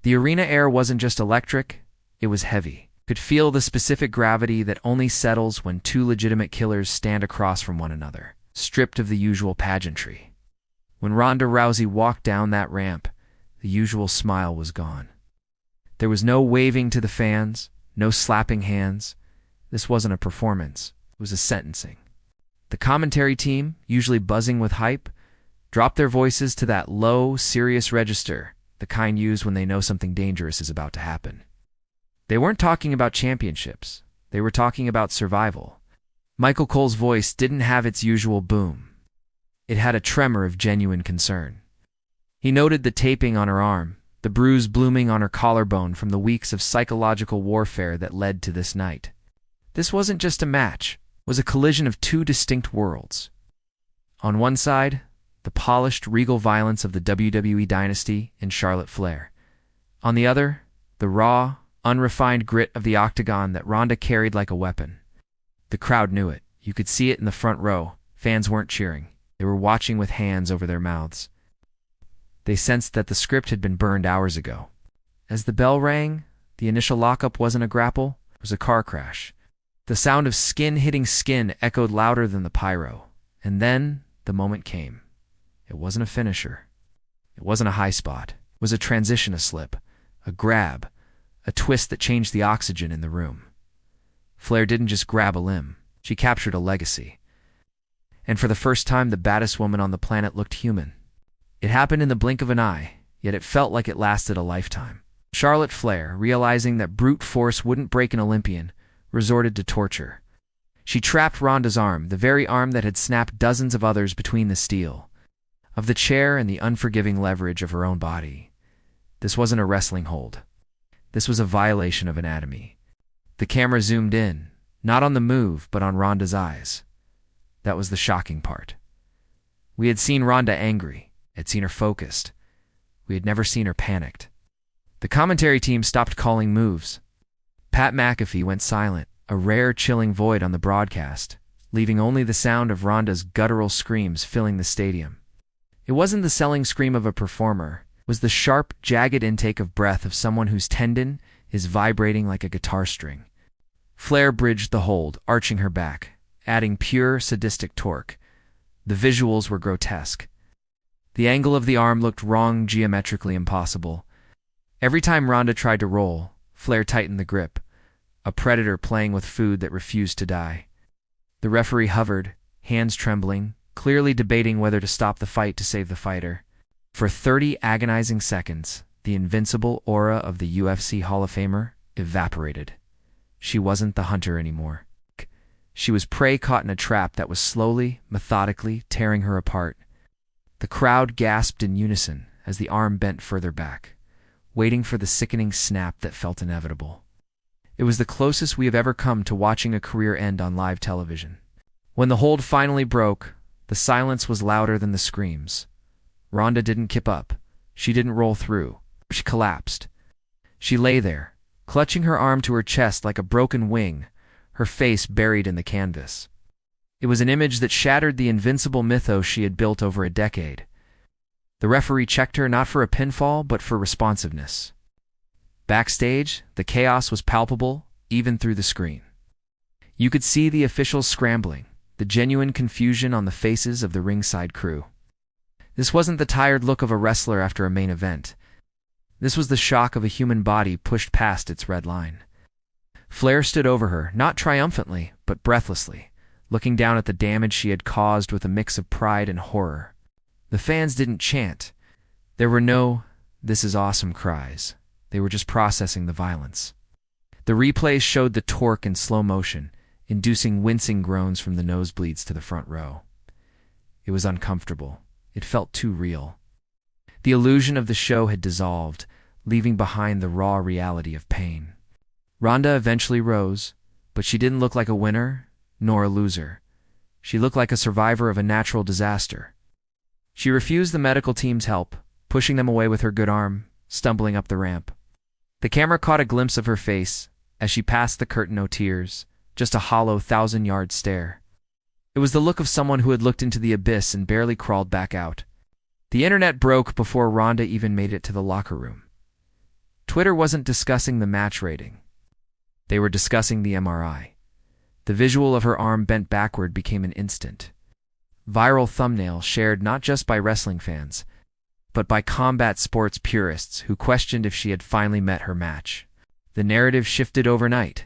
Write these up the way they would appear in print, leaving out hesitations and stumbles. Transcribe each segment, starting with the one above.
The arena air wasn't just electric, it was heavy. Could feel the specific gravity that only settles when two legitimate killers stand across from one another, stripped of the usual pageantry. When Ronda Rousey walked down that ramp, the usual smile was gone. There was no waving to the fans, no slapping hands. This wasn't a performance, it was a sentencing. The commentary team, usually buzzing with hype, dropped their voices to that low, serious register, the kind used when they know something dangerous is about to happen. They weren't talking about championships. They were talking about survival. Michael Cole's voice didn't have its usual boom. It had a tremor of genuine concern. He noted the taping on her arm, the bruise blooming on her collarbone from the weeks of psychological warfare that led to this night. This wasn't just a match, it was a collision of two distinct worlds. On one side, the polished, regal violence of the WWE dynasty in Charlotte Flair. On the other, the raw, unrefined grit of the octagon that Ronda carried like a weapon. The crowd knew it. You could see it in the front row. Fans weren't cheering. They were watching with hands over their mouths. They sensed that the script had been burned hours ago. As the bell rang, the initial lockup wasn't a grapple, it was a car crash. The sound of skin hitting skin echoed louder than the pyro. And then the moment came. It wasn't a finisher. It wasn't a high spot. It was a transition, a slip, a grab, a twist that changed the oxygen in the room. Flair didn't just grab a limb. She captured a legacy. And for the first time, the baddest woman on the planet looked human. It happened in the blink of an eye, yet it felt like it lasted a lifetime. Charlotte Flair, realizing that brute force wouldn't break an Olympian, resorted to torture. She trapped Ronda's arm, the very arm that had snapped dozens of others between the steel of the chair and the unforgiving leverage of her own body. This wasn't a wrestling hold. This was a violation of anatomy. The camera zoomed in, not on the move, but on Ronda's eyes. That was the shocking part. We had seen Ronda angry, had seen her focused. We had never seen her panicked. The commentary team stopped calling moves. Pat McAfee went silent, a rare chilling void on the broadcast, leaving only the sound of Ronda's guttural screams filling the stadium. It wasn't the selling scream of a performer. It was the sharp, jagged intake of breath of someone whose tendon is vibrating like a guitar string. Flair bridged the hold, arching her back, adding pure, sadistic torque. The visuals were grotesque. The angle of the arm looked wrong, geometrically impossible. Every time Ronda tried to roll, Flair tightened the grip, a predator playing with food that refused to die. The referee hovered, hands trembling, clearly debating whether to stop the fight to save the fighter. For 30 agonizing seconds, the invincible aura of the UFC Hall of Famer evaporated. She wasn't the hunter anymore. She was prey caught in a trap that was slowly, methodically tearing her apart. The crowd gasped in unison as the arm bent further back, waiting for the sickening snap that felt inevitable. It was the closest we have ever come to watching a career end on live television. When the hold finally broke, the silence was louder than the screams. Ronda didn't kip up. She didn't roll through. She collapsed. She lay there, clutching her arm to her chest like a broken wing, her face buried in the canvas. It was an image that shattered the invincible mythos she had built over a decade. The referee checked her not for a pinfall, but for responsiveness. Backstage, the chaos was palpable, even through the screen. You could see the officials scrambling, the genuine confusion on the faces of the ringside crew. This wasn't the tired look of a wrestler after a main event. This was the shock of a human body pushed past its red line. Flair stood over her, not triumphantly, but breathlessly, looking down at the damage she had caused with a mix of pride and horror. The fans didn't chant. There were no, "This is awesome" cries. They were just processing the violence. The replays showed the torque in slow motion, inducing wincing groans from the nosebleeds to the front row. It was uncomfortable. It felt too real. The illusion of the show had dissolved, leaving behind the raw reality of pain. Ronda eventually rose, but she didn't look like a winner, nor a loser. She looked like a survivor of a natural disaster. She refused the medical team's help, pushing them away with her good arm, stumbling up the ramp. The camera caught a glimpse of her face as she passed the curtain, no tears, just a hollow 1,000-yard stare. It was the look of someone who had looked into the abyss and barely crawled back out. The internet broke before Ronda even made it to the locker room. Twitter wasn't discussing the match rating. They were discussing the MRI. The visual of her arm bent backward became an instant viral thumbnail shared not just by wrestling fans, but by combat sports purists who questioned if she had finally met her match. The narrative shifted overnight.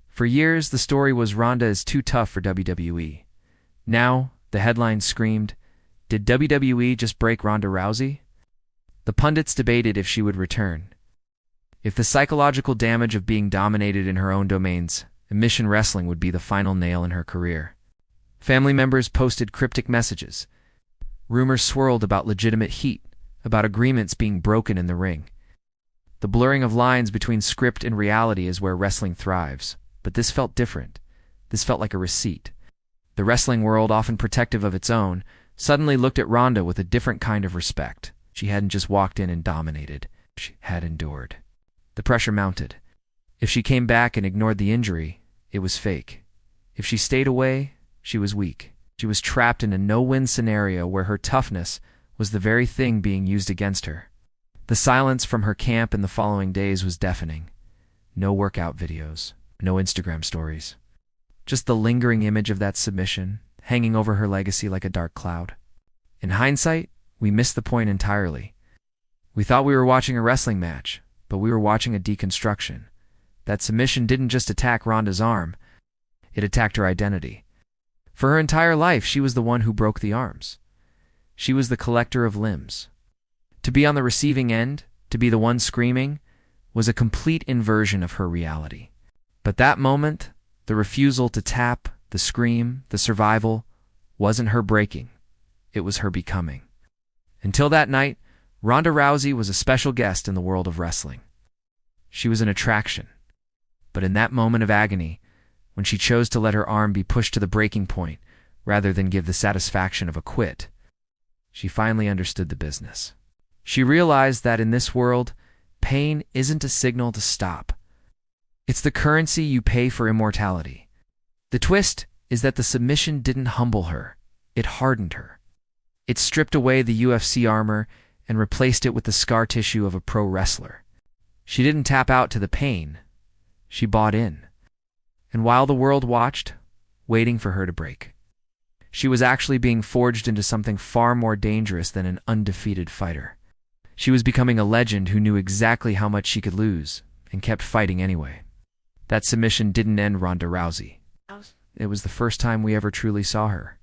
For years, the story was Ronda is too tough for WWE. Now, the headline screamed, did WWE just break Ronda Rousey? The pundits debated if she would return. If the psychological damage of being dominated in her own domains, Mission Wrestling would be the final nail in her career. Family members posted cryptic messages. Rumors swirled about legitimate heat, about agreements being broken in the ring. The blurring of lines between script and reality is where wrestling thrives, but this felt different. This felt like a receipt. The wrestling world, often protective of its own, suddenly looked at Ronda with a different kind of respect. She hadn't just walked in and dominated. She had endured. The pressure mounted. If she came back and ignored the injury, it was fake. If she stayed away, she was weak. She was trapped in a no-win scenario where her toughness was the very thing being used against her. The silence from her camp in the following days was deafening. No workout videos, no Instagram stories. Just the lingering image of that submission, hanging over her legacy like a dark cloud. In hindsight, we missed the point entirely. We thought we were watching a wrestling match, but we were watching a deconstruction. That submission didn't just attack Ronda's arm, it attacked her identity. For her entire life, she was the one who broke the arms. She was the collector of limbs. To be on the receiving end, to be the one screaming, was a complete inversion of her reality. But that moment, the refusal to tap, the scream, the survival, wasn't her breaking. It was her becoming. Until that night, Ronda Rousey was a special guest in the world of wrestling. She was an attraction. But in that moment of agony, when she chose to let her arm be pushed to the breaking point rather than give the satisfaction of a quit, she finally understood the business. She realized that in this world, pain isn't a signal to stop. It's the currency you pay for immortality. The twist is that the submission didn't humble her. It hardened her. It stripped away the UFC armor and replaced it with the scar tissue of a pro wrestler. She didn't tap out to the pain. She bought in. And while the world watched, waiting for her to break, she was actually being forged into something far more dangerous than an undefeated fighter. She was becoming a legend who knew exactly how much she could lose and kept fighting anyway. That submission didn't end Ronda Rousey. It was the first time we ever truly saw her.